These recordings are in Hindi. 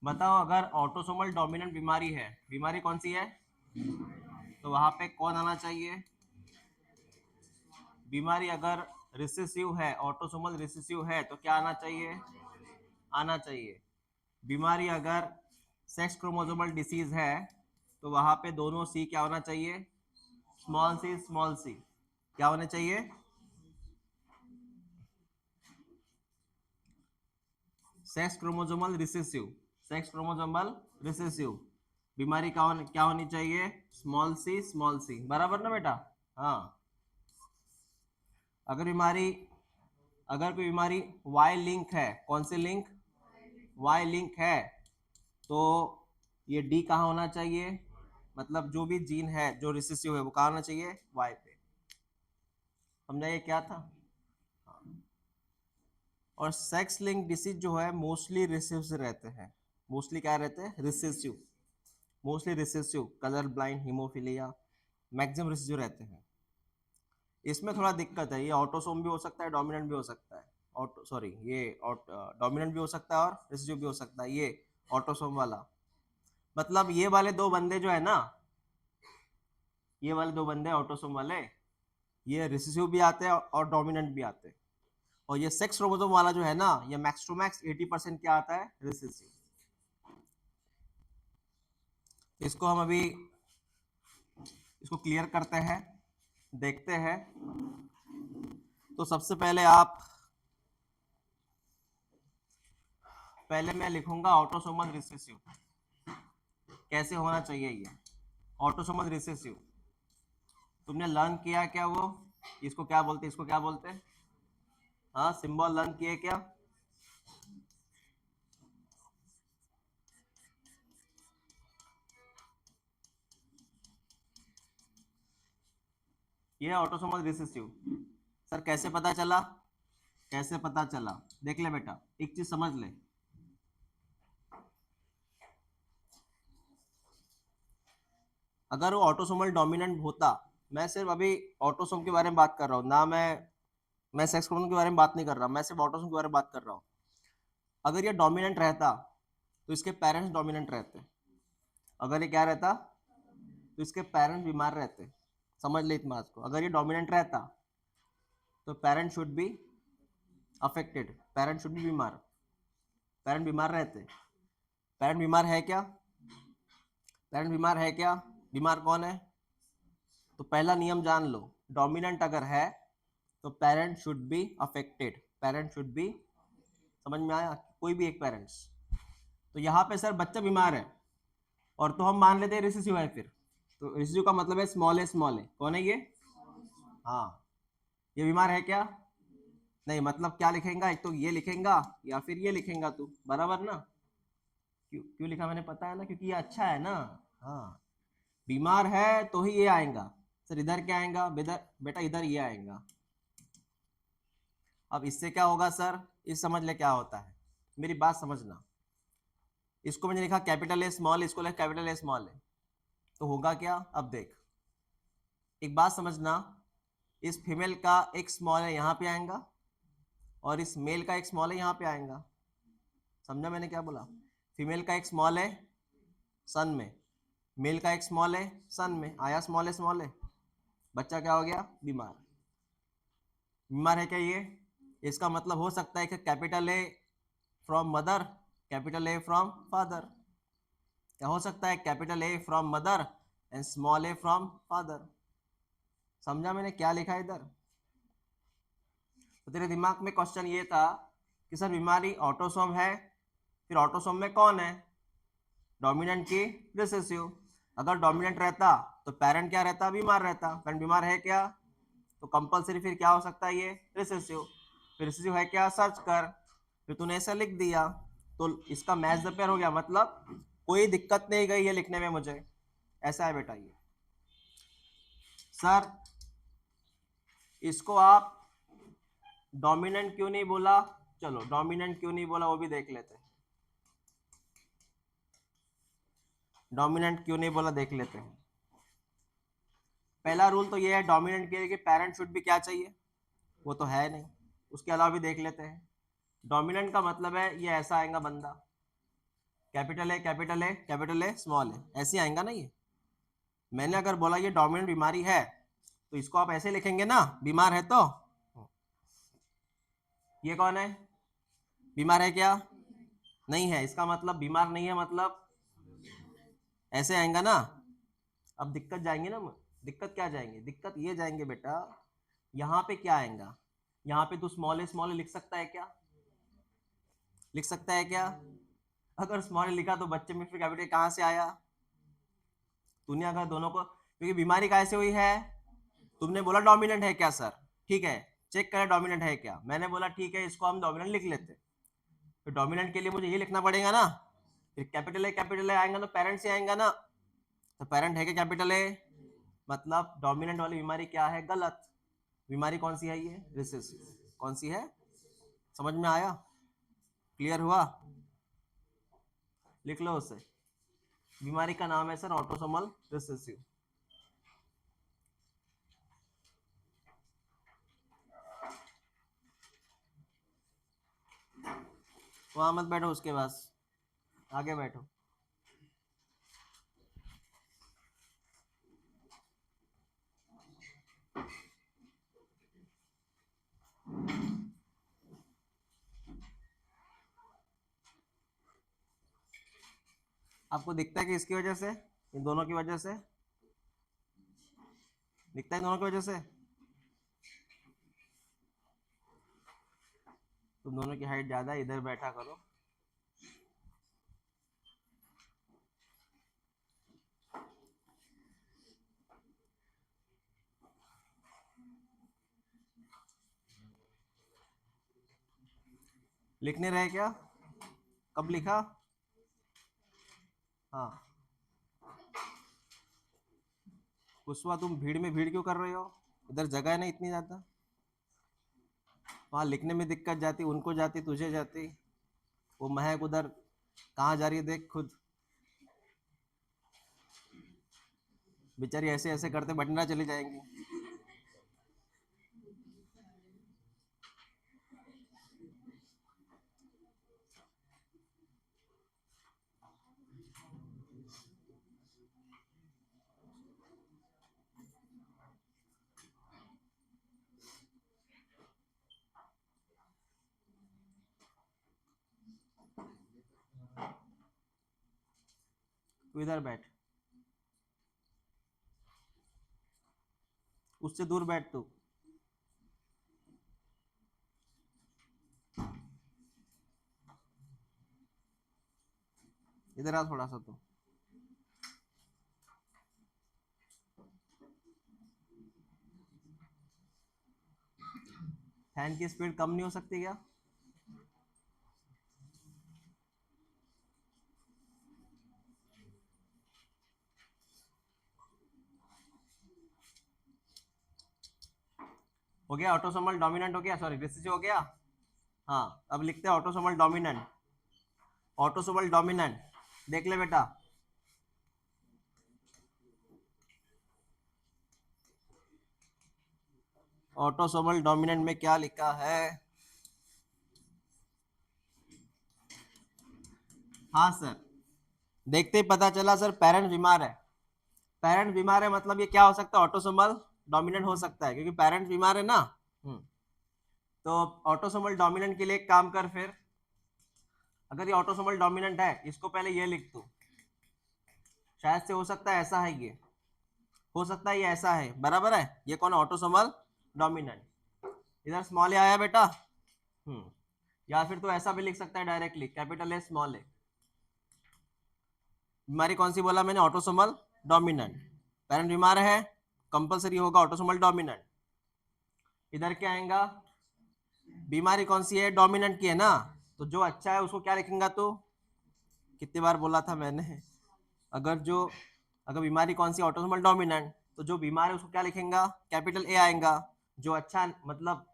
बताओ, अगर ऑटोसोमल डोमिनेंट बीमारी है, बीमारी कौन सी है, तो वहां पे कौन आना चाहिए? बीमारी अगर रिसेसिव है, ऑटोसोमल रिसेसिव है, तो क्या आना चाहिए? आना चाहिए। बीमारी अगर सेक्स क्रोमोसोमल डिसीज है, तो वहां पे दोनों सी क्या होना चाहिए? स्मॉल सी स्मॉल सी। क्या होने चाहिए? Sex chromosomal recessive. Sex chromosomal recessive बीमारी क्या होनी चाहिए? स्मॉल सी, बराबर ना बेटा? हाँ। अगर बीमारी, अगर कोई बीमारी वाई लिंक है, कौन सी लिंक? वाई लिंक है, तो ये डी कहाँ होना चाहिए? मतलब जो भी जीन है जो रिसेसिव है वो कहाँ होना चाहिए? वाई पे। समझा ये क्या था? और सेक्स लिंक डिसीज जो है मोस्टली रिसेसिव से रहते हैं। मोस्टली क्या रहते हैं? Recessive. Mostly recessive, colour blind, haemophilia, maximum recessive रहते हैं। इसमें थोड़ा दिक्कत है, ये ऑटोसोम भी हो सकता है, डोमिनेंट भी हो सकता है। ऑटो सॉरी, ये डोमिनेंट भी हो सकता है और रिसेसिव भी हो सकता है, ये ऑटोसोम वाला। मतलब ये वाले दो बंदे जो है ना, ये वाले दो बंदे ऑटोसोम वाले, ये रिसेसिव भी आते हैं और डोमिनेंट भी आते हैं। और ये सेक्स क्रोमोसोम वाला जो है ना, ये मैक्स टू मैक्स 80% क्या आता है? रिसेसिव। इसको हम अभी इसको क्लियर करते हैं, देखते हैं। तो सबसे पहले पहले मैं लिखूंगा ऑटोसोमल रिसेसिव। कैसे होना चाहिए ये ऑटोसोमल रिसेसिव? तुमने लर्न किया क्या वो? इसको क्या बोलते, इसको क्या बोलते हैं? हाँ, सिंबल लर्न किए क्या? ये ऑटोसोमल रिसेसिव। सर कैसे पता चला? कैसे पता चला? देख ले बेटा, एक चीज समझ ले। अगर वो ऑटोसोमल डोमिनेंट होता, मैं सिर्फ अभी ऑटोसोम के बारे में बात कर रहा हूँ ना, मैं सेक्स क्रोमोसोम के बारे में बात नहीं कर रहा, मैं सिर्फ ऑटोसोम के बारे में बात कर रहा हूँ। अगर ये डोमिनेंट रहता तो इसके पेरेंट्स डोमिनेंट रहते। अगर ये क्या रहता, तो इसके पेरेंट्स बीमार रहते। समझ ले इस बात को, अगर ये डोमिनेंट रहता तो parent should be affected, parent should be बीमार। पेरेंट बीमार रहते। पेरेंट बीमार है क्या? पेरेंट बीमार है क्या? बीमार कौन है? तो पहला नियम जान लो, डोमिनेंट अगर है तो parent should be affected, parent should be. समझ में आया? कोई भी एक पेरेंट्स। तो यहाँ पे सर बच्चा बीमार है और तो हम मान लेते हैं रिसेसिव है, फिर तो रिसेसिव का मतलब है स्मॉल है, स्मॉल है। कौन है ये? हाँ। ये बीमार है क्या? नहीं, मतलब क्या लिखेगा, एक तो ये लिखेगा या फिर ये लिखेगा तू, बराबर ना? क्यों क्यों लिखा मैंने, पता है ना, क्योंकि ये अच्छा है ना। हाँ, बीमार है तो ही ये आएगा। सर इधर क्या आएगा बेटा? बेटा इधर ये आएगा। अब इससे क्या होगा सर? इस समझ ले क्या होता है, मेरी बात समझना। इसको मैंने लिखा कैपिटल ए स्मॉल, इसको लिखा कैपिटल ए स्मॉल है, तो होगा क्या? अब देख, एक बात समझना, इस फीमेल का एक स्मॉल है यहाँ पे आएगा और इस मेल का एक स्मॉल है यहाँ पे आएगा। समझा मैंने क्या बोला? फीमेल का एक स्मॉल है सन में, मेल का एक स्मॉल है सन में, आया स्मॉल है स्मॉल है, बच्चा क्या हो गया? बीमार। बीमार है क्या ये? इसका मतलब हो सकता है कि capital A from mother, capital A from father. क्या हो सकता है? Capital A from mother and small A from father. समझा मैंने क्या लिखा है इधर? तो तेरे दिमाग में क्वेश्चन ये था कि सर बीमारी ऑटोसोम है, फिर ऑटोसोम में कौन है? डोमिनेंट की रिसेसिव। अगर डोमिनेंट रहता तो पेरेंट क्या रहता? बीमार रहता। पेरेंट बीमार है क्या? तो कंपलसरी फिर क्या हो सकता है? ये रिसेसिव। फिर रिसेसिव है क्या? सर्च कर। फिर तूने ऐसा लिख दिया, तो इसका मैच द पेयर हो गया। मतलब कोई दिक्कत नहीं गई ये लिखने में मुझे। ऐसा है बेटा ये। सर इसको आप डोमिनेंट क्यों नहीं बोला? चलो डोमिनेंट क्यों नहीं बोला वो भी देख लेते हैं। डोमिनेंट क्यों नहीं बोला देख लेते हैं। पहला रूल तो ये है डोमिनेंट के लिए कि पेरेंट शुड भी क्या चाहिए, वो तो है नहीं। उसके अलावा भी देख लेते हैं। डोमिनेंट का मतलब है ये ऐसा आएगा बंदा, capital A capital A capital A small A, ऐसे आएगा ना ये। मैंने अगर बोला ये डोमिनेंट बीमारी है तो इसको आप ऐसे लिखेंगे ना, बीमार है तो। ये कौन है, बीमार है क्या, नहीं है, इसका मतलब बीमार नहीं है, मतलब ऐसे आएगा ना। अब दिक्कत जाएंगे ना, दिक्कत क्या जाएंगे, दिक्कत ये जाएंगे बेटा, यहाँ पे क्या आएगा, यहाँ पे तू स्मॉल ए लिख सकता है क्या, लिख सकता है क्या। अगर स्मॉल ए लिखा तो बच्चे में फिर कैपिटल कहाँ से आया, तूने अगर दोनों को, क्योंकि बीमारी कैसे हुई है, तुमने बोला डोमिनेंट है क्या सर, ठीक है चेक करें डोमिनेंट है क्या, मैंने बोला ठीक है इसको हम डोमिनेंट लिख लेते, तो डोमिनेंट के लिए मुझे ये लिखना पड़ेगा ना, फिर कैपिटल ए आएगा तो पेरेंट से आएगा ना, तो पेरेंट है क्या कैपिटल ए, मतलब डोमिनेंट वाली बीमारी क्या है, गलत बीमारी कौन सी है, ये रिसेसिव, कौन सी है, समझ में आया, क्लियर हुआ, लिख लो उसे, बीमारी का नाम है सर ऑटोसोमल रिसेसिव। वहां मत बैठो, उसके पास आगे बैठो। आपको दिखता है कि इसकी वजह से, इन दोनों की वजह से दिखता है, दोनों की वजह से, तुम दोनों की हाइट ज्यादा है, इधर बैठा करो। लिखने रहे क्या, कब लिखा, हाँ कुशवा तुम भीड़ में भीड़ क्यों कर रहे हो, इधर जगह है ना इतनी ज्यादा, वहां लिखने में दिक्कत जाती, उनको जाती तुझे जाती, वो महक उधर कहाँ जा रही है देख खुद, बेचारी ऐसे ऐसे करते बटना चली जाएंगी। तू इधर बैठ, उससे दूर बैठ तू, इधर आ थोड़ा सा तू, फैन की स्पीड कम नहीं हो सकती क्या, हो गया ऑटोसोमल डोमिनेंट, हो गया सॉरी रिसेसिव हो गया। हाँ अब लिखते हैं ऑटोसोमल डोमिनेंट, ऑटोसोमल डोमिनेंट देख ले बेटा, ऑटोसोमल डोमिनेंट में क्या लिखा है, हाँ सर देखते ही पता चला सर, पेरेंट बीमार है, पेरेंट बीमार है मतलब ये क्या हो सकता है, ऑटोसोमल डोमिनेंट हो सकता है, क्योंकि पेरेंट बीमार है ना। तो ऑटोसोमल डोमिनेंट के लिए एक काम कर, फिर अगर ये ऑटोसोमल डोमिनेंट है इसको पहले ये लिख तू, शायद से हो सकता है ऐसा है, ये हो सकता है ये ऐसा है, बराबर है, ये कौन ऑटोसोमल डोमिनेंट, इधर स्मॉल ए आया बेटा, या फिर तो ऐसा भी लिख सकता है डायरेक्टली, कैपिटल ए स्मॉल ए, बीमारी कौन सी बोला मैंने, ऑटोसोमल डोमिनेंट, पेरेंट बीमार है कंपलसरी होगा ऑटोसोमल डोमिनेंट, इधर क्या आएगा, बीमारी कौन सी है, डोमिनेंट की है ना, तो जो अच्छा है उसको क्या लिखेंगे, तो कितनी बार बोला था मैंने, अगर जो अगर बीमारी कौन सी ऑटोसोमल डोमिनेंट, तो जो बीमार है उसको क्या लिखेंगे, कैपिटल ए आएगा, जो अच्छा मतलब,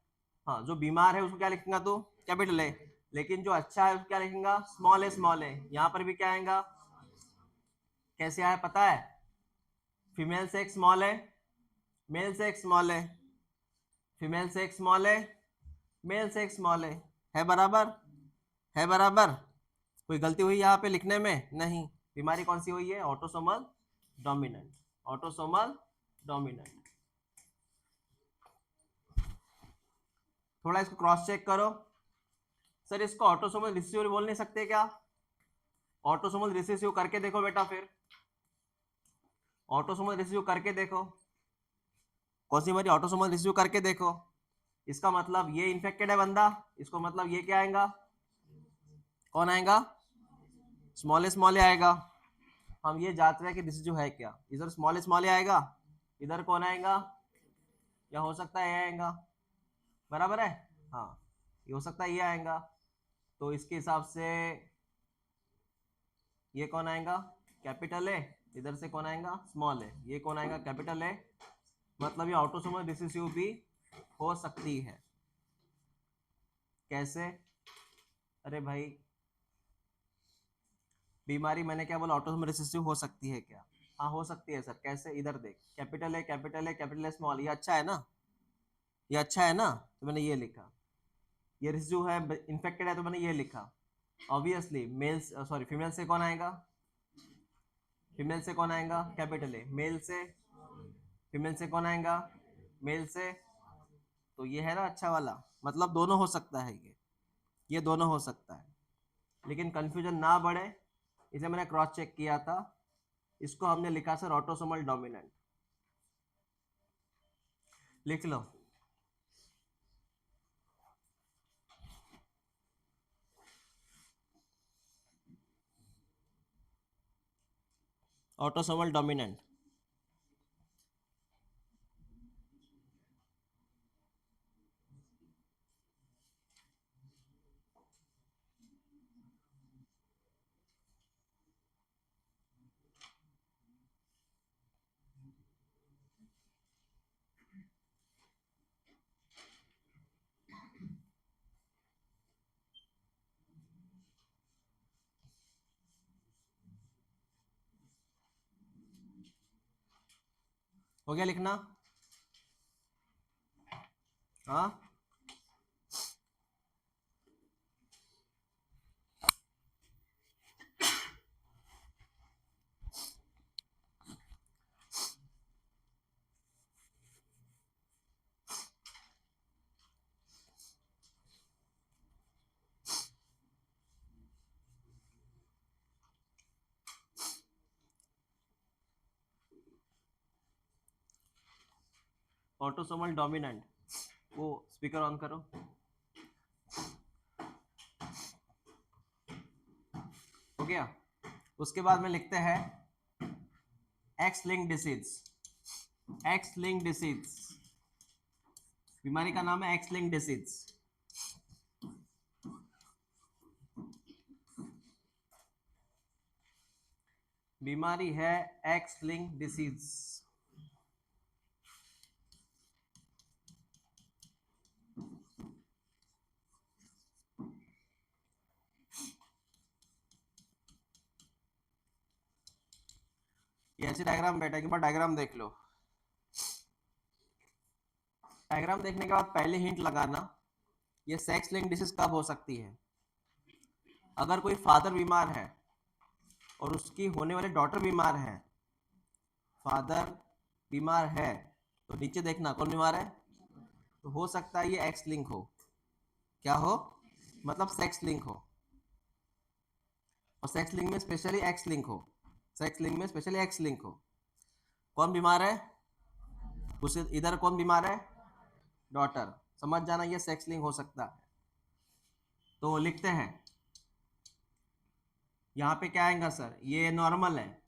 हाँ जो बीमार है उसको क्या लिखेंगे, तो कैपिटल ए, लेकिन जो अच्छा है उसको क्या लिखेंगे, स्मॉल ए, यहाँ पर भी क्या आएगा, कैसे आया पता है, फीमेल से एक स्मॉल है, मेल से एक स्मॉल है, फीमेल से एक स्मॉल है, मेल से एक स्मॉल है बराबर, है बराबर, कोई गलती हुई यहाँ पे लिखने में? नहीं। बीमारी कौन सी हुई है? Autosomal dominant, autosomal dominant. थोड़ा इसको क्रॉस चेक करो। सर इसको ऑटोसोमल रिसेसिव बोल नहीं सकते क्या? ऑटोसोमल रिसेसिव करके देखो बेटा, फिर ऑटोसोमल रिसेसिव करके देखो। कौन सी बीमारी? ऑटोसोमल रिसेसिव करके देखो। इसका मतलब ये इन्फेक्टेड है बंदा, इसको मतलब ये क्या आएगा? कौन आएगा? स्मॉल ए आएगा। हम ये जांच रहे हैं कि रिसेसिव है क्या। इधर स्मॉल ए आएगा, इधर कौन आएगा? या हो सकता है ये आएगा, बराबर है? हाँ, ये हो सकता है ये आएगा। तो इसके हिसाब से ये कौन आएगा? कैपिटल ए। इधर से कौन आएगा? स्मॉल ए। ये कौन आएगा? कैपिटल ए। मतलब ये ऑटोसोमल रिसेसिव भी हो सकती है। कैसे? अरे भाई, बीमारी मैंने क्या बोला? ऑटोसोमल रिसेसिव हो सकती है क्या? हाँ हो सकती है सर। कैसे? इधर देख, capital A capital A capital A small, ये अच्छा है ना? ये अच्छा है ना? तो मैंने ये लिखा। ये रिसेसिव है, इन्फेक्टेड है, तो मैंने ये लिखा। ऑब्वियसली मेल्स, सॉरी फीमेल से कौन आएगा? फीमेल से कौन आएगा? कैपिटल ए। मेल से, फीमेल से कौन आएगा? मेल से। तो ये है ना अच्छा वाला, मतलब दोनों हो सकता है ये दोनों हो सकता है। लेकिन कंफ्यूजन ना बढ़े इसे मैंने क्रॉस चेक किया था। इसको हमने लिखा सर ऑटोसोमल डोमिनेंट। लिख लो। Autosomal dominant. हो गया लिखना? हाँ, ऑटोसोमल डोमिनेंट। वो स्पीकर ऑन करो। हो गया। उसके बाद में लिखते हैं x link disease. X link disease, बीमारी का नाम है एक्स लिंक डिसीज। बीमारी है एक्स लिंक डिसीज। ये ऐसी डायग्राम बेटा, एक बार डायग्राम देख लो। डायग्राम देखने के बाद पहले हिंट लगाना, ये सेक्स लिंक डिसीज कब हो सकती है? अगर कोई फादर बीमार है और उसकी होने वाली डॉटर बीमार है, फादर बीमार है, तो नीचे देखना कौन बीमार है। तो हो सकता है ये एक्स लिंक हो। क्या हो? मतलब सेक्स लिंक हो। और सेक्स लिंक में स्पेशली एक्स लिंक हो। सेक्स लिंक में स्पेशली एक्स लिंक हो। कौन बीमार है? उसे इधर कौन बीमार है? डॉटर। समझ जाना ये सेक्स लिंक हो सकता है। तो लिखते हैं, यहाँ पे क्या आएगा सर? ये नॉर्मल है,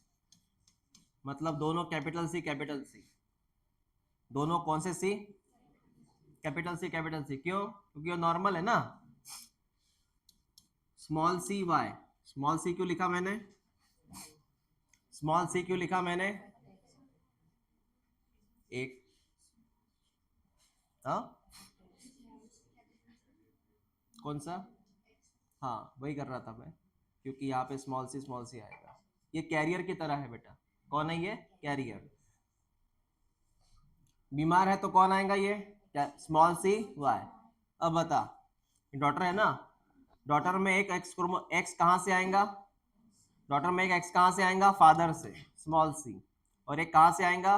मतलब दोनों कैपिटल सी कैपिटल सी। दोनों कौन से सी? Capital C capital C. क्यों? क्योंकि वो नॉर्मल है ना। Small C Y. Small C क्यों लिखा मैंने? स्मॉल सी क्यों लिखा मैंने? एक, हाँ कौन सा? हाँ वही कर रहा था मैं, क्योंकि यहाँ पे स्मॉल सी आएगा। ये कैरियर की तरह है बेटा। कौन है ये? कैरियर। बीमार है तो कौन आएगा? ये स्मॉल सी वाई। अब बता, डॉटर है ना, डॉटर में एक एक्स कहाँ से आएगा? डॉटर में एक एक्स कहाँ से आएगा? फादर से, स्मॉल सी। और एक कहाँ से आएगा?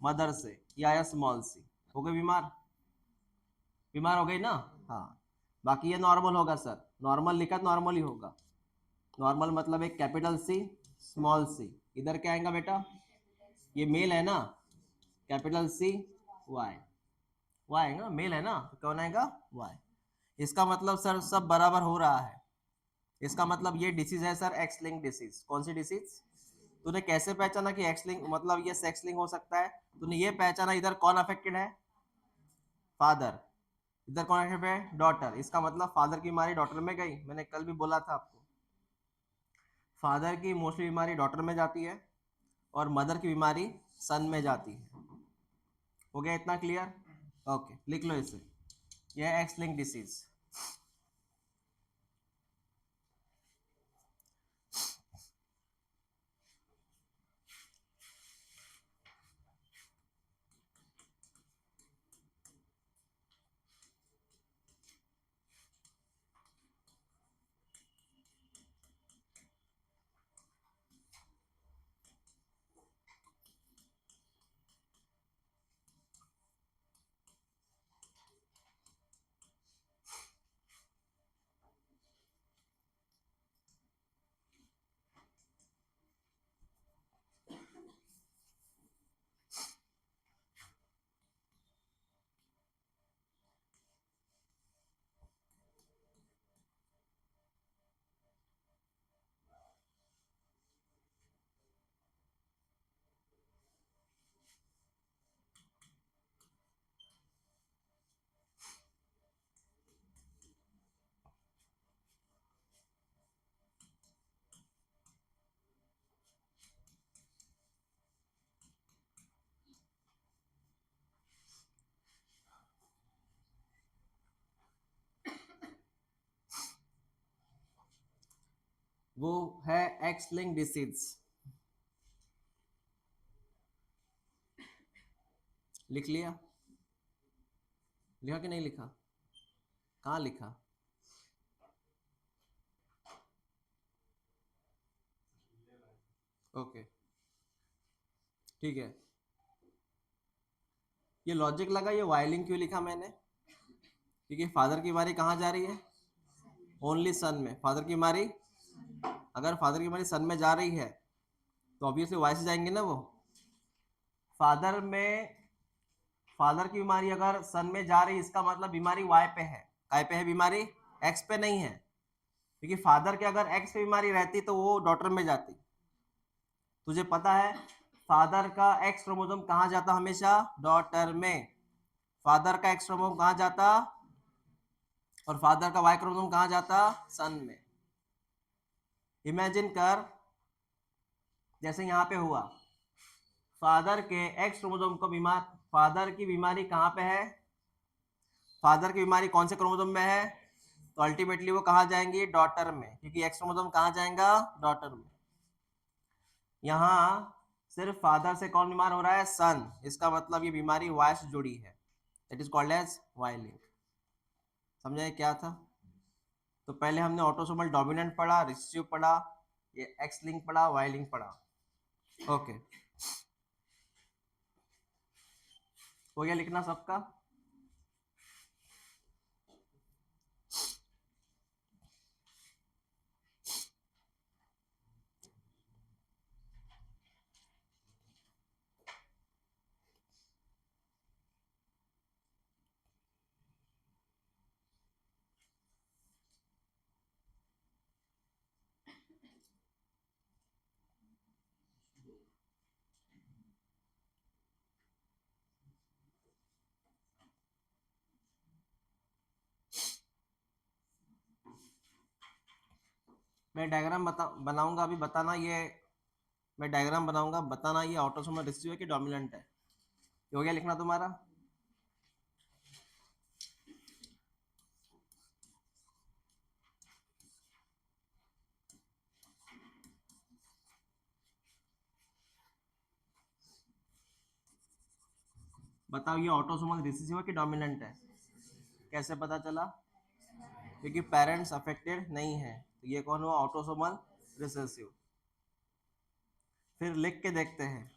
मदर से, ये आया स्मॉल सी। हो गए बीमार? बीमार हो गई ना? हाँ। बाकी ये नॉर्मल होगा सर, नॉर्मल लिखा तो नॉर्मल ही होगा। नॉर्मल मतलब एक कैपिटल सी स्मॉल सी। इधर क्या आएगा बेटा? ये मेल है ना, कैपिटल सी वाई। वाई आएगा, मेल है ना, तो कौन आएगा? वाई। इसका मतलब सर सब बराबर हो रहा है। इसका मतलब ये डिसीज है सर, एक्स लिंक डिसीज। कौन सी डिसीज? तूने कैसे पहचाना कि एक्स लिंक मतलब ये सेक्स लिंक हो सकता है? तूने ये पहचाना इधर कौन अफेक्टेड है? फादर। इधर कौन अफेक्टेड है? डॉटर। इसका मतलब फादर की बीमारी डॉटर में गई। मैंने कल भी बोला था आपको, फादर की मोस्टली बीमारी डॉटर में जाती है और मदर की बीमारी सन में जाती है। हो गया इतना क्लियर? ओके, लिख लो इसे, यह एक्स लिंक डिसीज। वो है एक्स लिंक डिसीज। लिख लिया? लिखा कि नहीं लिखा? कहाँ लिखा? ओके, ठीक है। ये लॉजिक लगा, ये वायलिंग क्यों लिखा मैंने? क्योंकि फादर की बीमारी कहाँ जा रही है? ओनली सन में। फादर की बीमारी, अगर फादर की बीमारी सन में जा रही है तो ऑब्वियसली वाई से जाएंगे ना वो। फादर में, फादर की बीमारी अगर सन में जा रही है, इसका मतलब बीमारी वाई पे है। काय पे है बीमारी? एक्स पे नहीं है। क्योंकि फादर के अगर एक्स पे बीमारी रहती तो वो डॉटर में जाती। तुझे पता है फादर का एक्स क्रोमोसोम कहाँ जाता हमेशा? डॉटर में। फादर का एक्स क्रोमोसोम कहाँ जाता? और फादर का वाई क्रोमोसोम कहाँ जाता? सन में। इमेजिन कर, जैसे यहाँ पे हुआ, फादर के एक्स क्रोमोसोम को बीमार, फादर की बीमारी कहाँ पे है? फादर की बीमारी कौन से क्रोमोसोम में है? तो अल्टीमेटली वो कहाँ जाएंगी? डॉटर में, क्योंकि एक्स क्रोमोसोम कहाँ जाएगा? डॉटर में। यहाँ सिर्फ फादर से कौन बीमार हो रहा है? सन। इसका मतलब ये बीमारी वाई से जुड़ी है। That is called as Y link. समझा ये क्या था? तो पहले हमने ऑटोसोमल डोमिनेंट पढ़ा, रिसेसिव पढ़ा, ये एक्स लिंक पढ़ा, वाई लिंक पढ़ा। ओके, हो गया लिखना सबका? मैं डायग्राम बनाऊंगा अभी, बताना ये, मैं डायग्राम बनाऊंगा, बताना ये ऑटोसोमल रिसेसिव है कि डोमिनेंट है। ये हो गया लिखना तुम्हारा? बताओ ये ऑटोसोमल रिसेसिव है कि डोमिनेंट है? कैसे पता चला? क्योंकि पेरेंट्स अफेक्टेड नहीं है, तो ये कौन हुआ, ऑटोसोमल रिसेसिव। फिर लिख के देखते हैं,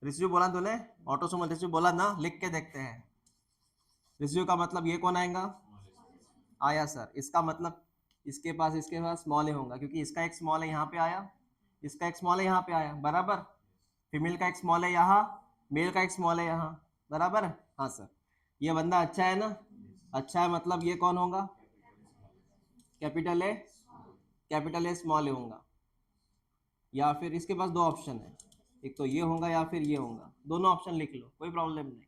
रिसीव बोला तूने, ऑटोसोमल रिसीव बोला ना, लिख के देखते हैं। रिसीव का मतलब ये कौन आएगा, आया सर, इसका मतलब इसके पास स्मॉल ए होगा, क्योंकि इसका एक स्मॉल है यहाँ पे आया, इसका एक स्मॉल है यहाँ पे आया, बराबर। फीमेल का एक स्मॉल है यहाँ, मेल का एक स्मॉल है यहाँ, बराबर है। हाँ सर, ये बंदा अच्छा है ना, अच्छा है, मतलब ये कौन होगा, capital A, capital A small A होगा। या फिर इसके पास दो ऑप्शन है, एक तो ये होगा या फिर ये होगा, दोनों ऑप्शन लिख लो, कोई प्रॉब्लम नहीं।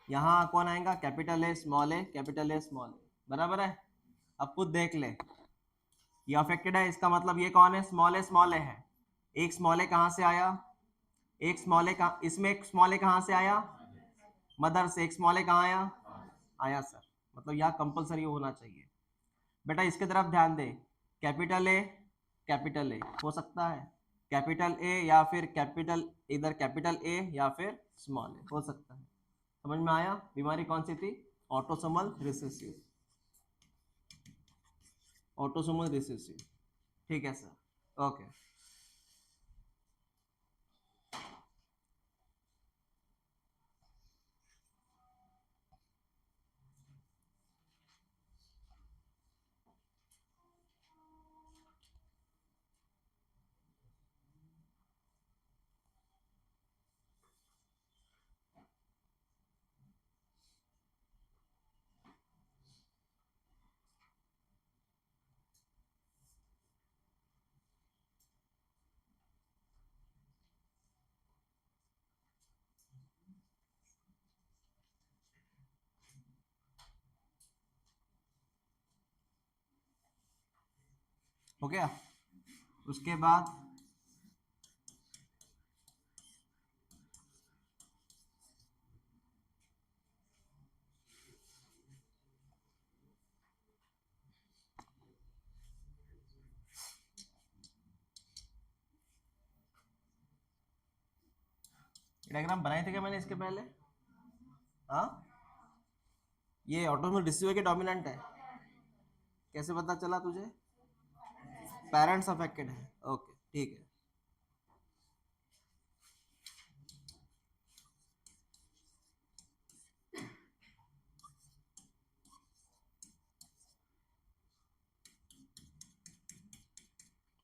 यहाँ कौन आएगा, capital A small A, capital A small A, बराबर है। अब खुद देख ले, ये अफेक्टेड है, इसका मतलब ये कौन है, स्मॉल ए है। एक स्मॉल ए कहाँ से आया, एक स्मॉल ए कहाँ, इसमें एक स्मॉल ए कहाँ से आया, मदर से। एक स्मॉल ए कहाँ आया, आया सर, मतलब यहाँ कंपलसरी होना चाहिए। बेटा इसके तरफ ध्यान दे, कैपिटल ए, कैपिटल ए हो सकता है, कैपिटल ए या फिर कैपिटल, इधर कैपिटल ए या फिर स्मॉल ए हो सकता है। समझ में आया, बीमारी कौन सी थी, ऑटोसोमल रिसेसिव, ऑटोसोमल रिसेसिव। ठीक है सर, ओके। हो गया, उसके बाद डायग्राम बनाए थे क्या मैंने इसके पहले, हाँ। ये ऑटोसोमल रिसीवर के डोमिनेंट है, कैसे पता चला तुझे, पेरेंट्स अफेक्टेड है, ओके ठीक है।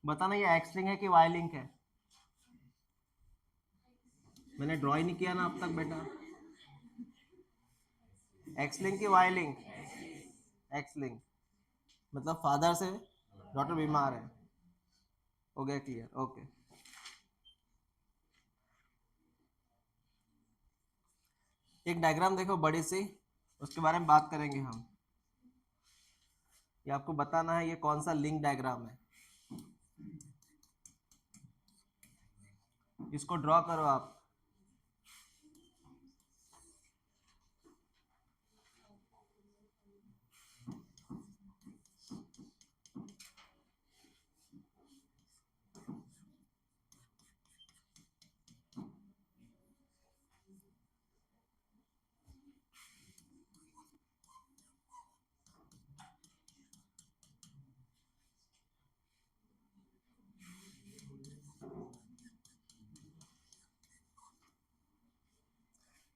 बताना ये एक्स लिंक है कि वाई लिंक है, मैंने ड्रॉ ही नहीं किया ना अब तक बेटा। एक्स लिंक की वाई लिंक, एक्स लिंक मतलब फादर से डॉटर बीमार है, हो गया क्लियर, ओके। एक डायग्राम देखो बड़ी सी, उसके बारे में बात करेंगे हम। ये आपको बताना है ये कौन सा लिंक डायग्राम है, इसको ड्रॉ करो आप।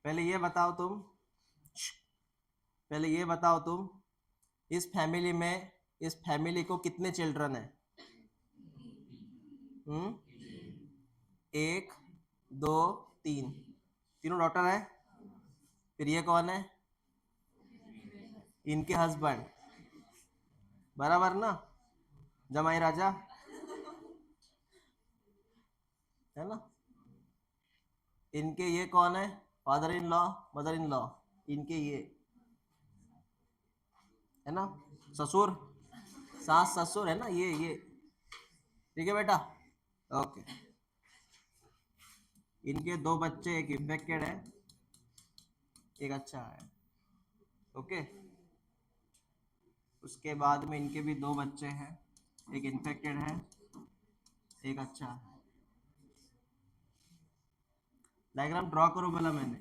पहले ये बताओ तुम, पहले ये बताओ तुम, इस फैमिली में, इस फैमिली को कितने चिल्ड्रन है, हम्म, एक, दो, तीन, तीनों डॉटर है। फिर ये कौन है, इनके हस्बैंड, बराबर ना, जमाई राजा, है ना। इनके ये कौन है, father in law, mother in law, इनके ये है ना, ससुर, सास ससुर है ना, ये ठीक है बेटा, ओके। इनके दो बच्चे, एक इन्फेक्टेड है, एक अच्छा है, ओके। उसके बाद में इनके भी दो बच्चे हैं, एक इन्फेक्टेड है, एक अच्छा है। डायग्राम ड्रॉ करो बोला मैंने,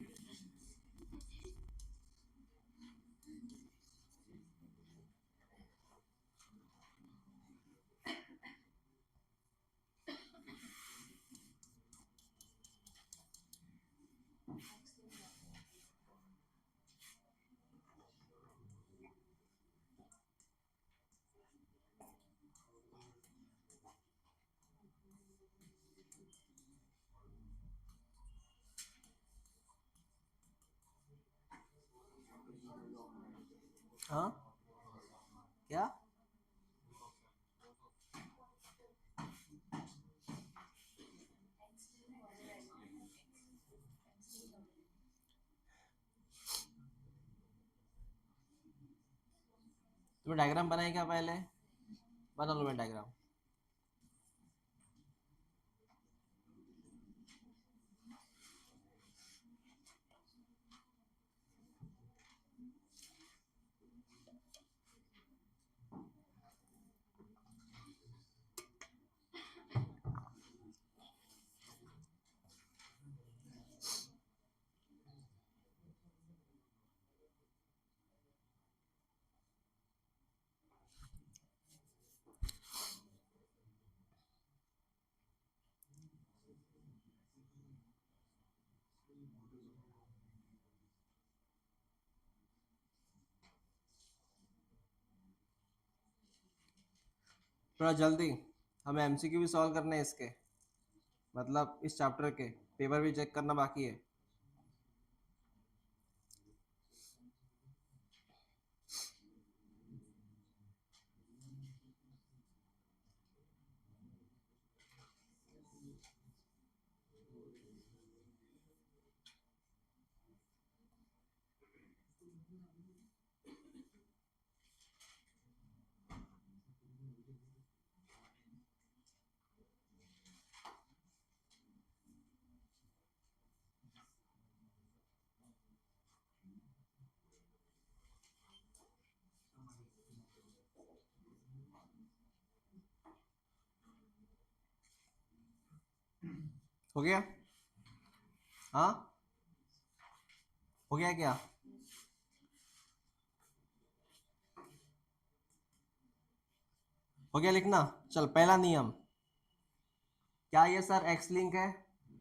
हाँ क्या? तुम्हें डायग्राम बनाए क्या पहले? बना लो मैं डायग्राम। थोड़ा जल्दी, हमें एमसीक्यू भी सॉल्व करने हैं इसके, मतलब इस चैप्टर के पेपर भी चेक करना बाकी है। हो गया? हाँ हो गया क्या? हो गया लिखना? चल पहला नियम क्या ये सर एक्स लिंक है?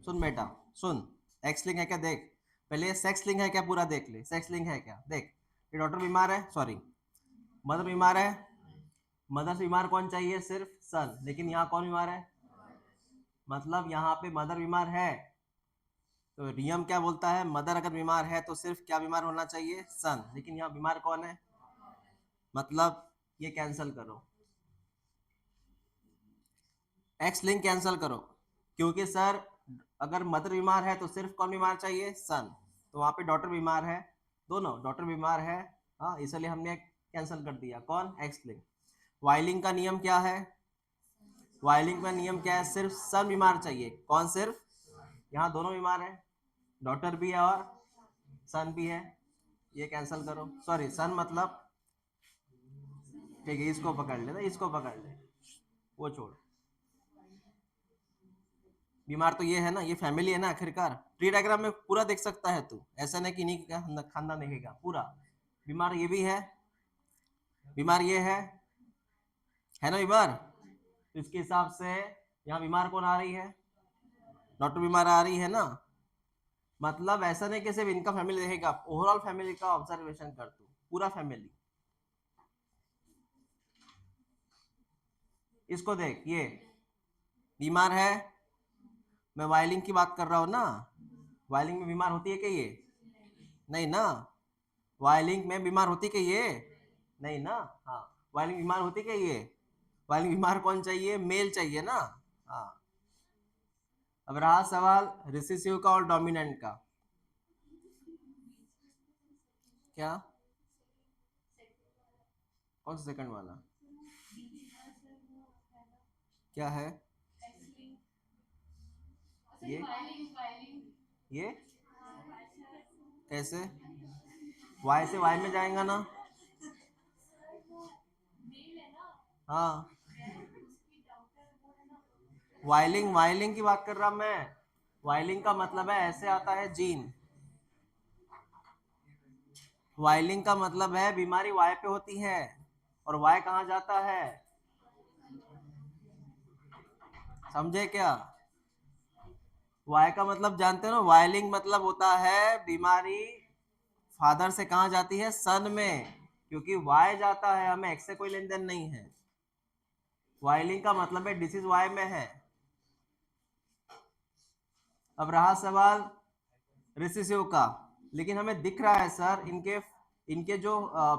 सुन बेटा सुन, एक्स लिंक है क्या देख। पहले ये सेक्स लिंक है क्या पूरा देख ले, सेक्स लिंक है क्या देख। ये डॉटर बीमार है, सॉरी मदर बीमार है, मदर से बीमार कौन चाहिए? सिर्फ सन, लेकिन यहाँ कौन बीमार है? मतलब यहाँ पे मदर बीमार है, तो नियम क्या बोलता है? मदर अगर बीमार है तो सिर्फ क्या बीमार होना चाहिए? सन, लेकिन यहाँ बीमार कौन है? मतलब ये कैंसिल करो, एक्स लिंक कैंसिल करो, क्योंकि सर अगर मदर बीमार है तो सिर्फ कौन बीमार चाहिए? सन, तो वहां पे डॉटर बीमार है, दोनों डॉटर बीमार है, हाँ इसलिए हमने कैंसिल कर दिया कौन? X link. वाइलिंग का नियम क्या है? वाइलिंग का नियम क्या है? सिर्फ सन बीमार चाहिए, कौन? सिर्फ, यहाँ दोनों बीमार है, डॉटर भी है और सन भी है, ये कैंसिल करो, सॉरी सन मतलब, ठीक है इसको पकड़ ले ना, इसको पकड़ ले, वो छोड़। बीमार तो ये है ना, ये फैमिली है ना आखिरकार, ट्री डायग्राम में पूरा देख सकता है तू, ऐसा नहीं कि नहीं का खानदान देखेगा पूरा। बीमार ये भी है, बीमार ये है ना बीमार, तो इसके हिसाब से यहाँ बीमार कौन आ रही है? डॉक्टर बीमार आ रही है ना। मतलब ऐसा नहीं कि सिर्फ इनका फैमिली देखेगा, ओवरऑल फैमिली का ऑब्जर्वेशन कर तू, पूरा फैमिली। इसको देख, ये बीमार है, मैं वायलिंग की बात कर रहा हूँ ना, वायलिंग में बीमार होती है क्या ये? नहीं ना, वायलिंग में बीमार होती क्या ये? नहीं ना, हाँ वायलिंग बीमार होती क्या ये? वायलिंग बीमार कौन चाहिए? मेल चाहिए ना, हाँ। अब रहा सवाल रिसेसिव का और डोमिनेंट का। क्या? कौन सा सेकंड वाला? क्या है ये कैसे? वाई से वाई में जाएगा ना, हाँ। वायलिंग, वायलिंग की बात कर रहा मैं, वायलिंग का मतलब है ऐसे आता है जीन, वायलिंग का मतलब है बीमारी वाई पे होती है, और वाई कहाँ जाता है? समझे क्या? वाई का मतलब जानते हो ना, वायलिंग मतलब होता है बीमारी फादर से कहाँ जाती है? सन में, क्योंकि वाई जाता है, हमें एक्स से कोई लेन देन नहीं है। वायलिंग का मतलब है डिसीज वाई में है। अब रहा सवाल रिसेसिव का, लेकिन हमें दिख रहा है सर इनके इनके जो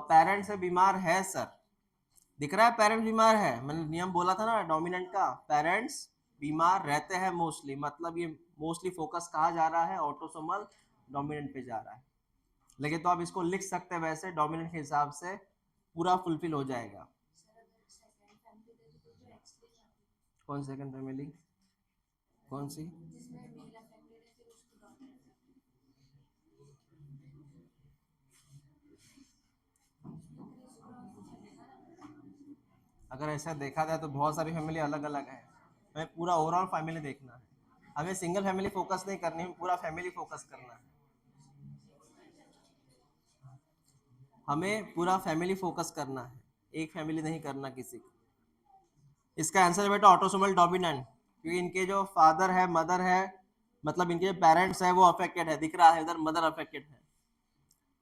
पेरेंट्स है बीमार है सर, दिख रहा है पेरेंट्स बीमार है, मैंने नियम बोला था ना डोमिनेंट का, पेरेंट्स बीमार रहते हैं मोस्टली, मतलब ये मोस्टली फोकस कहाँ जा रहा है, ऑटोसोमल डोमिनेंट पे जा रहा है। लेकिन तो आप इसको लिख सकते हैं वैसे डोमिनेंट के हिसाब से पूरा फुलफिल हो जाएगा। कौन सेकंड फैमिली, कौन सी? अगर ऐसा देखा जाए तो बहुत सारी फैमिली अलग अलग है, हमें पूरा ओवरऑल फैमिली देखना है, हमें सिंगल फैमिली फोकस नहीं करनी, पूरा फैमिली फोकस करना है, हमें पूरा फैमिली फोकस करना है, एक फैमिली नहीं करना किसी को। इसका आंसर है बेटा ऑटोसोमल डोमिनेंट, क्योंकि इनके जो फादर है मदर है, मतलब इनके जो पेरेंट्स है वो अफेक्टेड है, दिख रहा है इधर मदर अफेक्टेड है,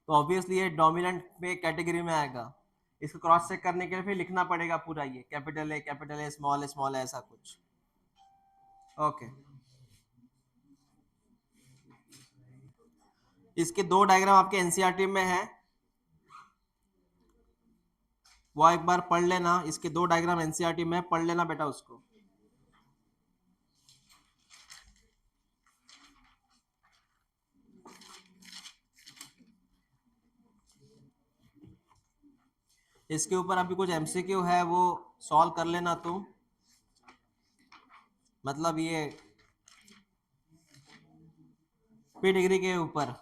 तो ऑब्वियसली ये डोमिनेंट पे कैटेगरी में आएगा। इसको क्रॉस चेक करने के लिए फिर लिखना पड़ेगा पूरा ये कैपिटल ए स्मॉल ए ऐसा कुछ। ओके, इसके दो डायग्राम आपके एनसीईआरटी में है, वो एक बार पढ़ लेना, इसके दो डायग्राम एनसीईआरटी में पढ़ लेना बेटा उसको। इसके ऊपर अभी कुछ एमसीक्यू है वो सॉल्व कर लेना तुम, मतलब ये पी डिग्री के ऊपर।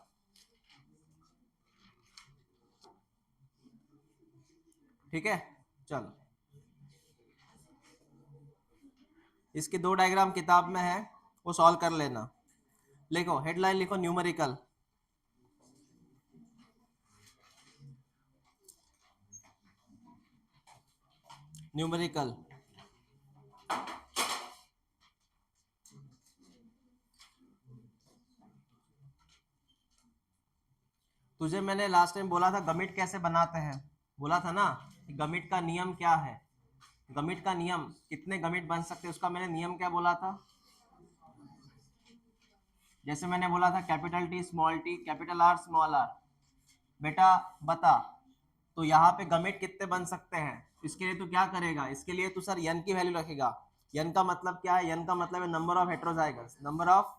ठीक है, चलो इसके दो डायग्राम किताब में है, वो सॉल्व कर लेना। लिखो हेडलाइन, लिखो न्यूमेरिकल, न्यूमेरिकल। तुझे मैंने लास्ट टाइम बोला था गमिट कैसे बनाते हैं, बोला था ना कि गमिट का नियम क्या है, गमिट का नियम कितने गमिट बन सकते हैं उसका मैंने नियम क्या बोला था, जैसे मैंने बोला था capital T capital R small R, बेटा बता तो यहाँ पे गमिट कितने बन सकते हैं, इसके लिए तू क्या करेगा, इसके लिए तू सर यन की वैल्यू रखेगा। यन का मतलब क्या है, यन का मतलब है number of heterozygous, number of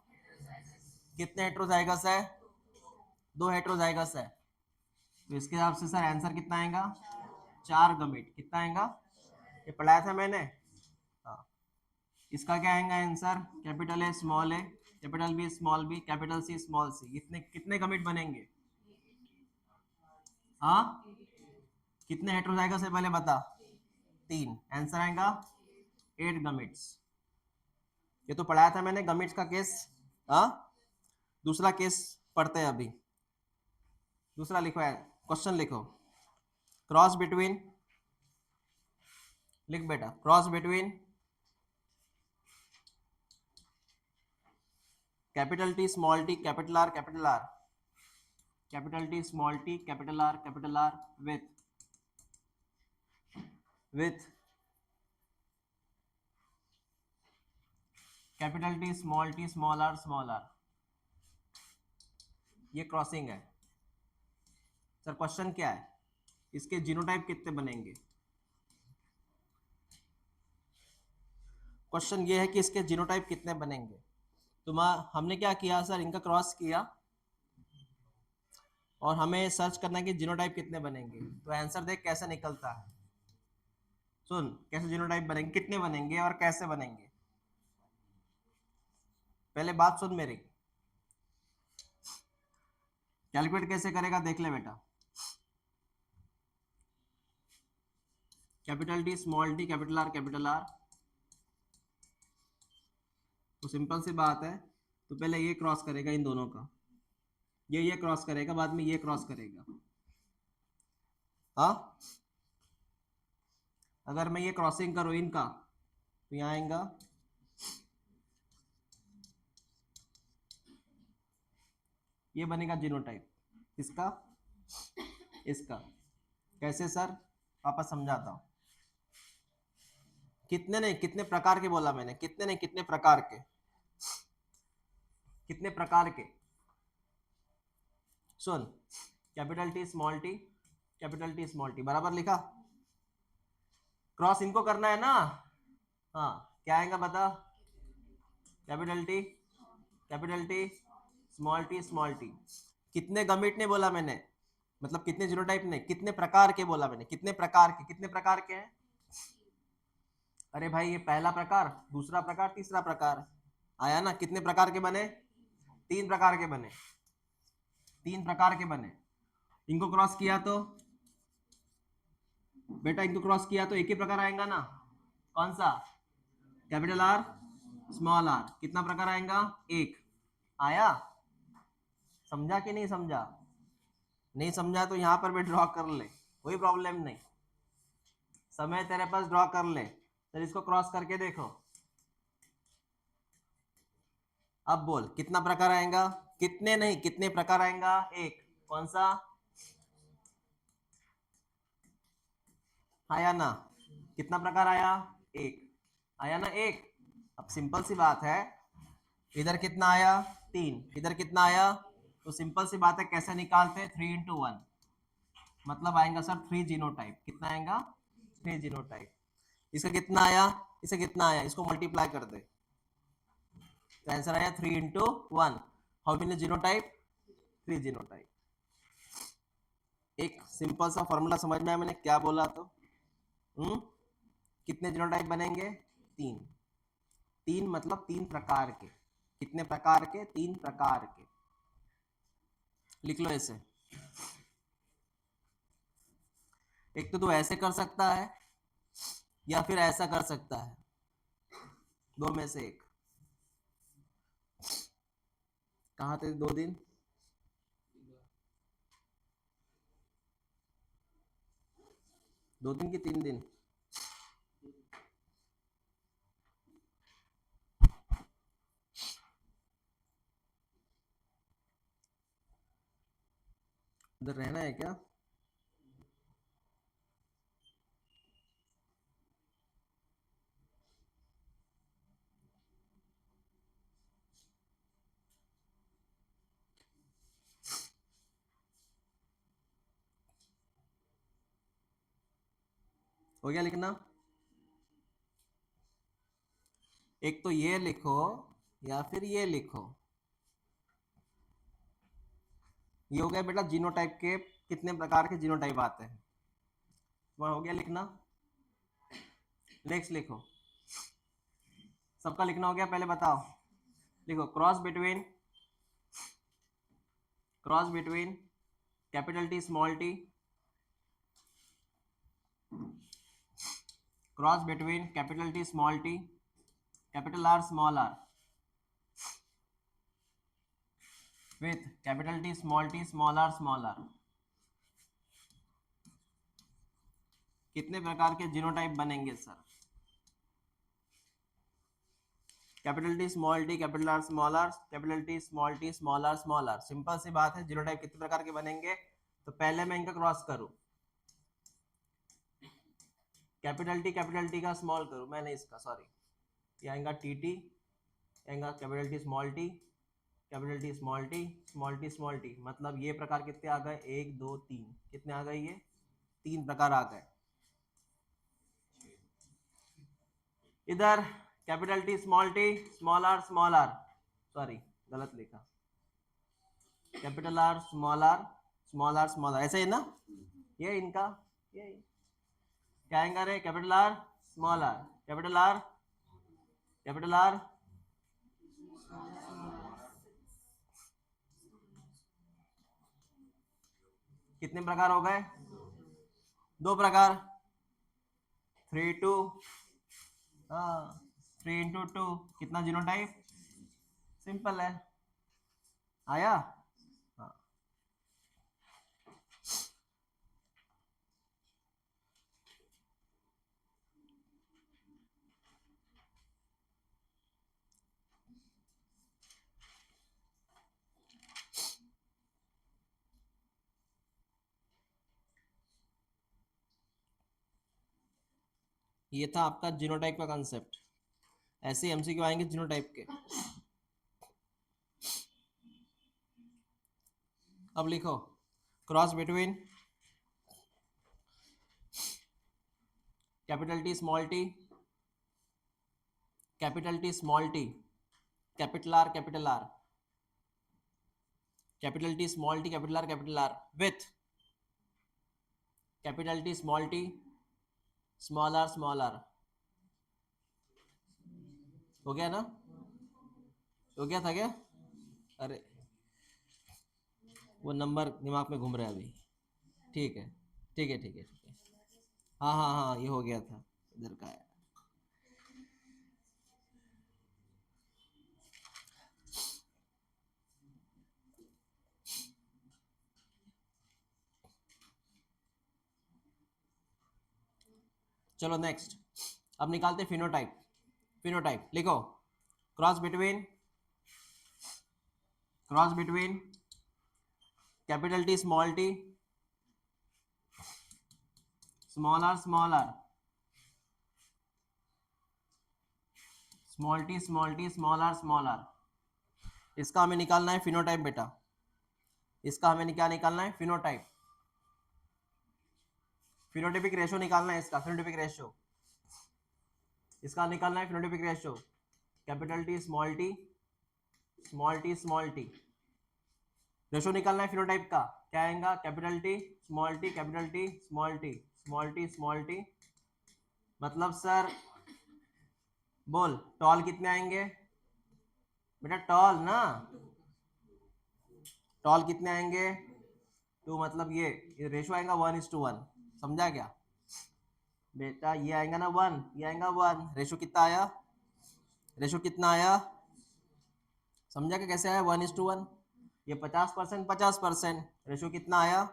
कितने हेट्रोजाइगस है, दो हेट्रोजाइगस है, तो इसके हिसाब से सर आंसर कितना आएगा, चार गमिट, कितना आएगा, ये पढ़ाया था मैंने। हाँ, इसका क्या आएगा answer, capital A capital B small B capital C small C, कितने कितने गमिट बनेंगे, हाँ कितने हेट्रोजाइगस है पहले बता, तीन, आंसर आएगा 8 गमिट्स। ये तो पढ़ाया था मैंने गमिट्स का केस। हाँ, दूसरा केस पढ़ते हैं अभी, दूसरा लिखो क्वेश्चन लिखो, क्रॉस बिटवीन, लिख बेटा cross between capital T small T capital R capital T small T capital R with capital T small R, ये क्रॉसिंग है। सर क्वेश्चन क्या है, इसके जीनोटाइप कितने बनेंगे, क्वेश्चन ये है कि इसके जीनोटाइप कितने बनेंगे। तो हमने क्या किया सर, इनका क्रॉस किया और हमें सर्च करना है कि जीनोटाइप कितने बनेंगे, तो आंसर देख कैसे निकलता है, सुन कैसे जीनोटाइप बनेंगे, कितने बनेंगे और कैसे बनेंगे, पहले बात सुन मेरी, कैलकुलेट कैसे करेगा देख ले बेटा, capital T small T capital are, तो सिंपल सी बात है, तो पहले ये क्रॉस करेगा इन दोनों का, ये क्रॉस करेगा, बाद में ये क्रॉस करेगा। हाँ, अगर मैं ये क्रॉसिंग करूँ इनका तो यहाँ आएगा, ये बनेगा जीनोटाइप, इसका इसका, कैसे सर वापस समझाता हूँ, कितने नहीं कितने प्रकार के बोला मैंने, कितने नहीं कितने प्रकार के, कितने प्रकार के, सुन capital T small T capital T small T, बराबर लिखा। क्रॉस इनको करना है ना। हाँ, क्या आएगा बता। Capital T, capital T, small T, small T. कितने गमिट ने बोला मैंने, मतलब कितने जीनोटाइप ने, कितने प्रकार के बोला मैंने, कितने प्रकार के, कितने प्रकार के हैं। अरे भाई ये पहला प्रकार, दूसरा प्रकार, तीसरा प्रकार आया ना। कितने प्रकार के बने, 3 प्रकार के बने, 3 प्रकार के बने। इनको क्रॉस किया तो बेटा, इनको क्रॉस किया तो एक ही प्रकार आएगा ना। कौन सा, कैपिटल आर स्मॉल आर। कितना प्रकार आएगा, एक। आया, समझा कि नहीं समझा। नहीं समझा तो यहां पर भी ड्रॉ कर ले, कोई प्रॉब्लम नहीं, समय तेरे पास, ड्रॉ कर ले। फिर इसको क्रॉस करके देखो। अब बोल कितना प्रकार आएगा, कितने नहीं, कितने प्रकार आएगा, एक। कौन सा, आया ना। कितना प्रकार आया, एक। आया ना एक। अब सिंपल सी बात है, इधर कितना आया, 3, इधर कितना आया। तो सिंपल सी बात है, कैसे निकालते हैं, 3 into 1, मतलब आएगा सर 3 जीनोटाइप। कितना आएगा, 3 जीनोटाइप। इसका कितना आया, इसे कितना आया, इसको मल्टीप्लाई कर दे तो आंसर आया 3 into 1। How many genotype, 3 genotype. एक सिंपल सा फॉर्मूला समझ में आया मैंने क्या बोला तो। कितने जीनोटाइप बनेंगे, 3। 3 मतलब 3 प्रकार के। कितने प्रकार के, 3 प्रकार के। लिख लो ऐसे। एक तो तू ऐसे कर सकता है या फिर ऐसा कर सकता है, दो में से एक। कहाँ थे 2 दिन, 2 दिन की 3 दिन। उधर रहना है क्या। हो गया लिखना। एक तो ये लिखो या फिर ये लिखो। ये हो गया बेटा जीनोटाइप के, कितने प्रकार के जीनोटाइप आते हैं। वह हो गया लिखना। नेक्स्ट लिखो, सबका लिखना हो गया, पहले बताओ। लिखो cross between capital T small T, cross between capital T small T, capital R small R, with capital T small R small R. कितने प्रकार के जीनोटाइप बनेंगे sir. Capital T small T, capital R small R, capital T small T small R small R. Simple सी बात है, जीनोटाइप कितने प्रकार के बनेंगे। तो पहले मैं इनका क्रॉस करूं, कैपिटल टी का स्मॉल करूं, मैंने इसका सॉरी, ये आएगा टी टी, आएगा capital T small T, capital T small T, small T small T. मतलब ये प्रकार कितने आ गए, 1 2 3, कितने आ गए, ये 3 प्रकार आ गए। इधर capital T small R small R, sorry गलत लिखा, capital R small R small R small R, ऐसे ही ना। ये इनका, ये क्या आएगा रे, capital R small R, capital R, capital R, कितने प्रकार हो गए, 2 प्रकार, 3 2, हाँ 3 into 2, कितना जीनोटाइप, सिंपल है। आया, हाँ। ये था आपका जीनोटाइप का कंसेप्ट। ऐसे एमसीक्यू आएंगे जीनोटाइप के। अब लिखो cross between capital T small T, capital T small T, capital R capital R, capital T small T capital R with capital T small T small R. हो गया ना? हो गया था क्या? अरे वो नंबर दिमाग में घूम रहा है अभी। ठीक है ठीक है ठीक है ठीक है। हाँ हाँ हाँ, ये हो गया था, इधर का है। चलो नेक्स्ट, अब निकालते फिनोटाइप। फिनोटाइप लिखो, cross between capital T small T small R small R, small T small R. इसका हमें निकालना है फिनोटाइप बेटा, इसका हमें क्या निकालना है? फिनोटाइप, फिनोटाइपिक रेशो निकालना है इसका, फिनोटाइपिक रेशो इसका निकालना है, phenotypic ratio capital T small T small T. Ratio निकालना है फिनोटाइप का, क्या आएगा? Capital T small T capital T small T small T small T. मतलब सर बोल टॉल कितने आएंगे बेटा? टॉल ना, टॉल कितने आएंगे? टू, मतलब ये रेशो आएगा 1:1, समझा क्या बेटा? ये आएगा ना 1, ये आएगा 1, रेशो कितना आया? रेशो कितना आया? समझा क्या कैसे आया? 1:1। ये 50% 50%, रेशो कितना आया?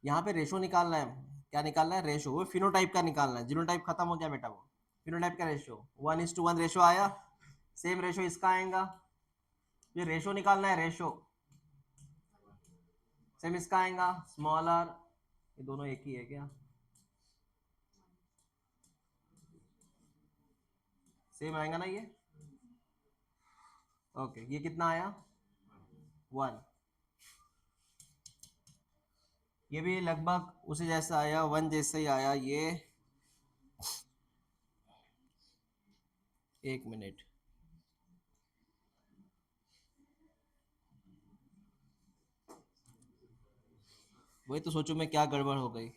यहाँ पे रेशो निकालना है, क्या निकालना है? रेशो। वो फिनोटाइप का निकालना है, जीनोटाइप खत्म हो गया बेटा, वो फिनोटाइप का रेशो 1:1 रेशो आया। सेम रेशो इसका आएगा, ये रेशो निकालना है, रेशो सेम इसका आएगा स्मॉल आर। ये दोनों एक ही है क्या? सेम आएगा ना ये? ओके, ये कितना आया? 1। ये भी लगभग उसी जैसा आया, 1 जैसे ही आया ये। एक मिनट, वही तो सोचू मैं क्या गड़बड़ हो गई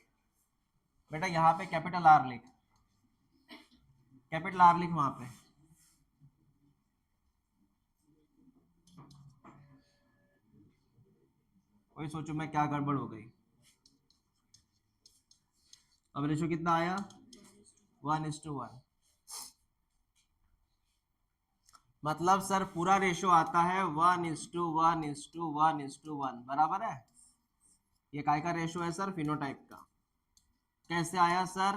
बेटा। यहाँ पे कैपिटल आर लिख, कैपिटल आर लिख वहां पे। वही सोचू मैं क्या गड़बड़ हो गई। अब रेशो कितना आया? 1:1। मतलब सर पूरा रेशो आता है 1:1:1:1, बराबर है। ये काय का रेशो है सर? फिनोटाइप का। कैसे आया सर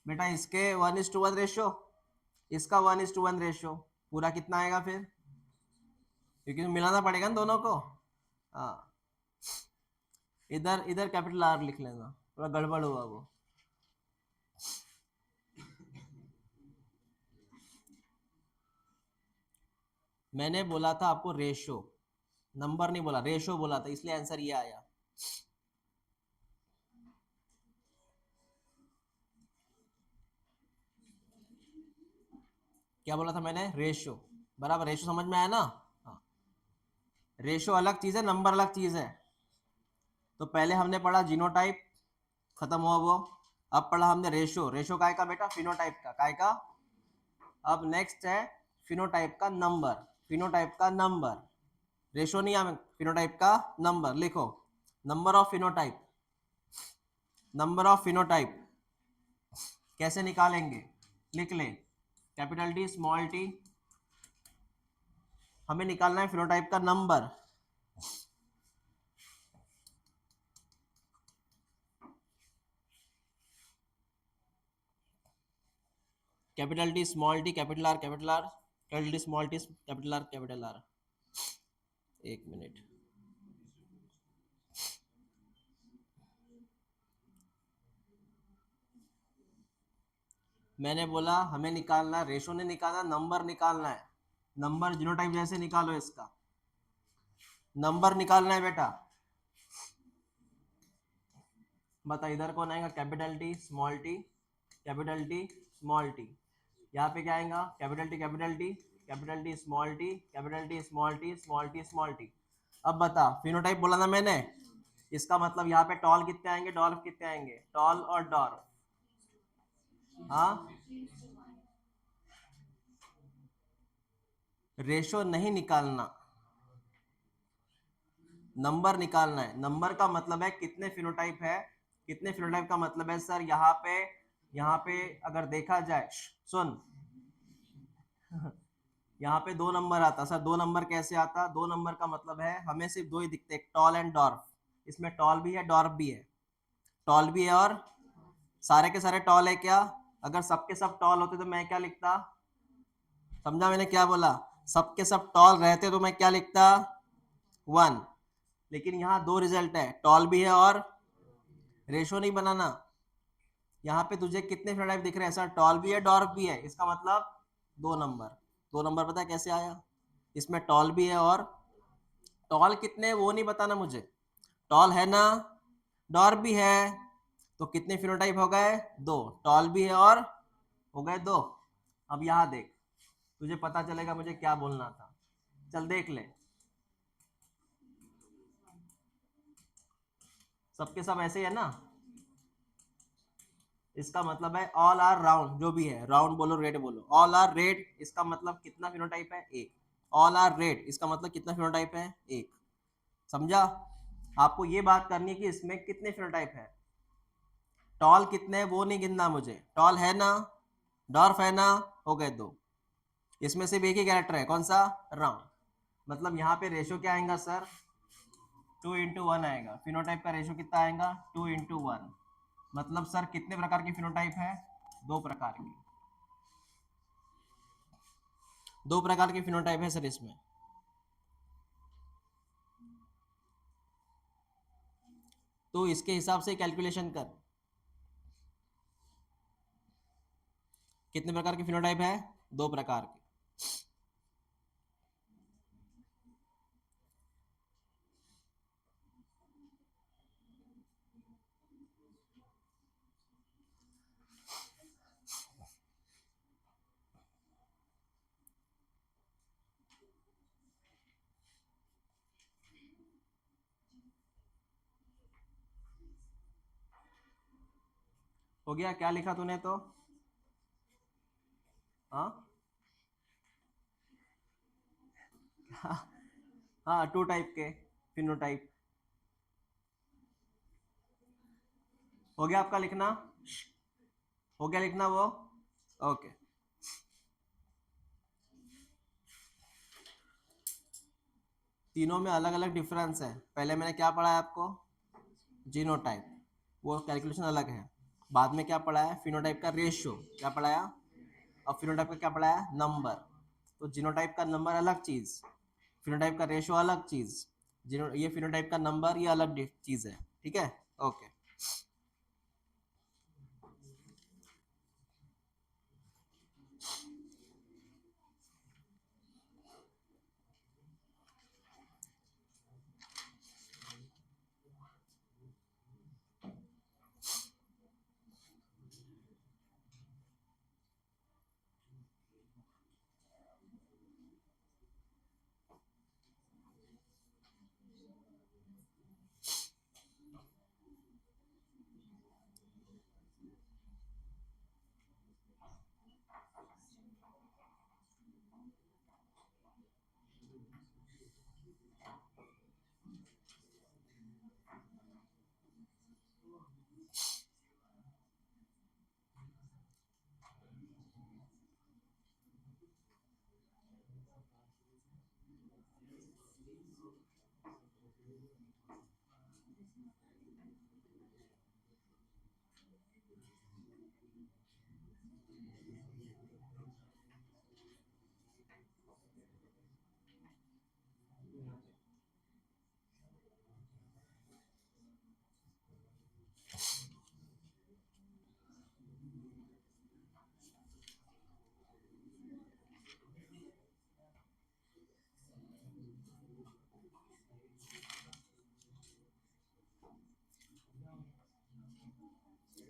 बेटा? इसके 1:1 रेशो, इसका 1:1 रेशो, पूरा कितना आएगा फिर? क्योंकि मिलाना पड़ेगा ना दोनों को। हाँ, इधर इधर कैपिटल आर लिख लेना, थोड़ा गड़बड़ हुआ वो। मैंने बोला था आपको रेशो, नंबर नहीं बोला, रेशो बोला था, इसलिए आंसर ये आया। क्या बोला था मैंने? रेशो, बराबर। रेशो समझ में आया ना? हाँ, रेशो अलग चीज है, नंबर अलग चीज है। तो पहले हमने पढ़ा जीनोटाइप, खत्म हुआ वो। अब पढ़ा हमने रेशो, रेशो काय का बेटा? फिनोटाइप का, काय का? अब नेक्स्ट है फिनोटाइप का नंबर, फिनोटाइप का नंबर। रेशो नहीं आया, फिनोटाइप का नंबर लिखो। Number of phenotype, number of phenotype कैसे निकालेंगे? लिख ले, कैपिटल टी स्मॉल टी, हमें निकालना है फिनोटाइप का number. Capital T small T capital R capital T small T capital are. एक मिनट, मैंने बोला हमें निकालना, रेशो ने निकालना, नंबर निकालना है। नंबर जीनोटाइप जैसे निकालो, इसका नंबर निकालना है बेटा। बता इधर कौन आएगा, capital T small T, capital T small T. यहाँ पे क्या आएगा, capital T capital T, capital T small T, capital T small T, small T small T. अब बता फिनोटाइप बोला ना मैंने, इसका मतलब यहाँ पे टॉल कितने आएंगे, डॉल्फ कितने आएंगे, टॉल और डॉर्फ। हाँ, रेशो नहीं निकालना, नंबर निकालना है। नंबर का मतलब है कितने फिनोटाइप है, कितने फिनोटाइप का मतलब है सर, यहाँ पे अगर देखा जाए, सुन यहाँ पे 2 नंबर आता सर, 2 नंबर कैसे आता, 2 नंबर का मतलब है हमें सिर्फ दो ही दिखते, टॉल एंड डॉर्फ। इसमें टॉल भी है डॉर्फ भी है, टॉल भी है और सारे के सारे टॉल है क्या। अगर सबके सब टॉल होते तो मैं क्या लिखता, समझा मैंने क्या बोला, सबके सब टॉल रहते तो मैं क्या लिखता 1। लेकिन यहाँ दो रिजल्ट है, टॉल भी है और रेशो नहीं बनाना। यहाँ पे तुझे कितने फिनोटाइप दिख रहे हैं सर, टॉल भी है डॉर्फ भी है, इसका मतलब 2 नंबर। 2 नंबर पता है कैसे आया, इसमें टॉल भी है और टॉल कितने वो नहीं बताना मुझे, टॉल है ना, डॉर्फ भी है, तो कितने फिनोटाइप हो गए, 2, टॉल भी है और हो गए 2। अब यहाँ देख, तुझे पता चलेगा मुझे क्या बोलना था, चल देख ले, सबके सब ऐसे ही है ना, इसका मतलब है ऑल आर राउंड, जो भी है राउंड बोलो रेड बोलो, ऑल आर रेड, इसका मतलब कितना फिनोटाइप है, एक। ऑल आर रेड इसका मतलब कितना फिनोटाइप है, एक। समझा, आपको ये बात करनी है कि इसमें कितने फिनोटाइप है, टॉल कितने वो नहीं गिनना मुझे, टॉल है ना, डॉर्फ है ना, हो गए 2। इसमें सिर्फ एक ही कैरेक्टर है, कौन सा, राउंड। मतलब यहाँ पे रेशो क्या आएगा सर, 2:1 आएगा, फिनोटाइप का रेशो कितना आएगा, 2:1। मतलब सर कितने प्रकार की फिनोटाइप है, 2 प्रकार की, 2 प्रकार की फिनोटाइप है सर इसमें। तो इसके हिसाब से कैलकुलेशन कर, कितने प्रकार के फिनोटाइप है, 2 प्रकार के। हो गया, क्या लिखा तूने तो, हाँ हाँ 2 टाइप के फिनोटाइप। हो गया आपका लिखना, हो गया लिखना वो, ओके। तीनों में अलग अलग डिफरेंस है, पहले मैंने क्या पढ़ा है आपको, जीनोटाइप, वो कैलकुलेशन अलग है। बाद में क्या पढ़ा है, फिनोटाइप का रेशियो क्या पढ़ाया, और फिनोटाइप का क्या पढ़ाया, नंबर। तो जीनोटाइप का नंबर अलग चीज, फिनोटाइप का रेशियो अलग चीज, ये फिनोटाइप का नंबर ये अलग चीज है, ठीक है, ओके।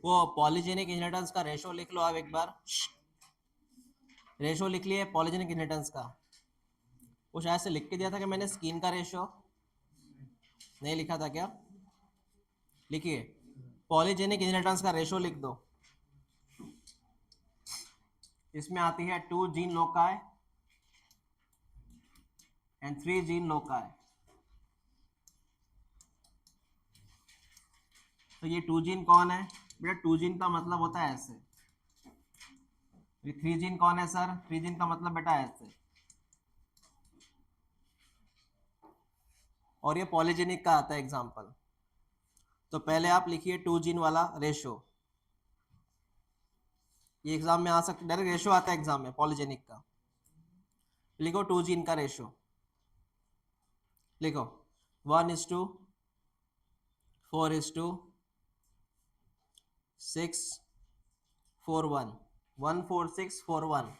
वो पॉलीजेनिक इनहेरिटेंस का रेशो लिख लो आप एक बार। रेशो लिख लिए पॉलीजेनिक इनहेरिटेंस का। वो शायद से लिख के दिया था कि मैंने, स्किन का रेशो नहीं लिखा था क्या? लिखिए, पॉलीजेनिक इनहेरिटेंस का रेशो लिख दो। इसमें आती है 2 gene loci and 3 gene loci. तो ये 2 जीन कौन है बेटा? 2 जीन का मतलब होता है ऐसे। ये 3 जीन कौन है सर? 3 जीन का मतलब बेटा ऐसे। और ये पॉलीजेनिक का आता है एग्जांपल। तो पहले आप लिखिए 2 जीन वाला रेशो। ये एग्जाम में आ सकता, डायरेक्ट रेशो आता है एग्जाम में पॉलीजेनिक का। लिखो 2 जीन का रेशो। लिखो 1:4:6:4:1। 1:4:6:4:1।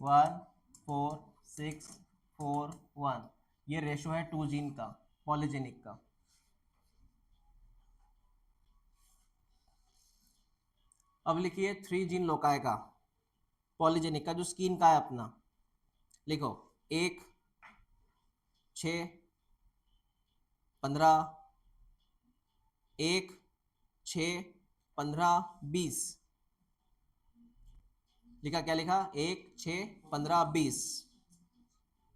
1:4:6:4:1। ये रेशो है 2 जीन का, पॉलीजेनिक का। अब लिखिए 3 जीन लोकाय का, पॉलीजेनिक का, जो स्किन का है अपना। लिखो 1:6:15। 1:6:15:20। लिखा? क्या लिखा? 1:6:15:20।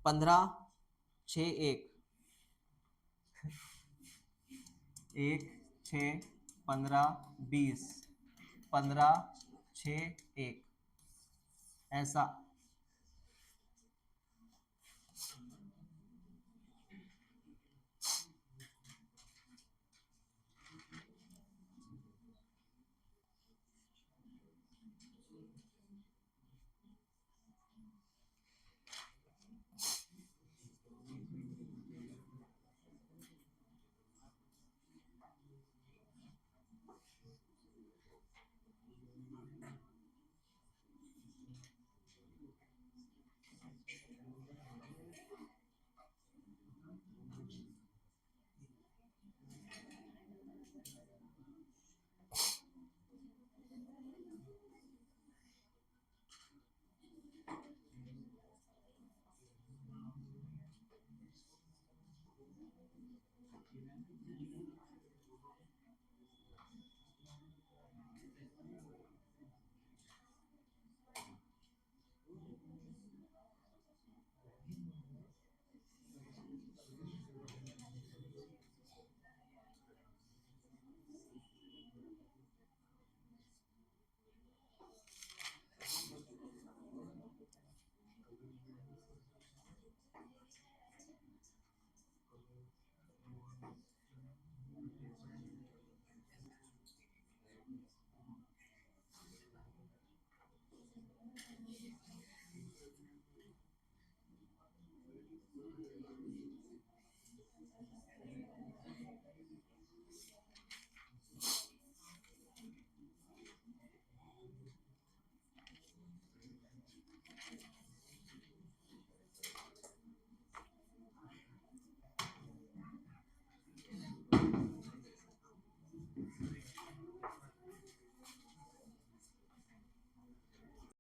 15:6:1। 1:6:15:20। 15:6:1 ऐसा।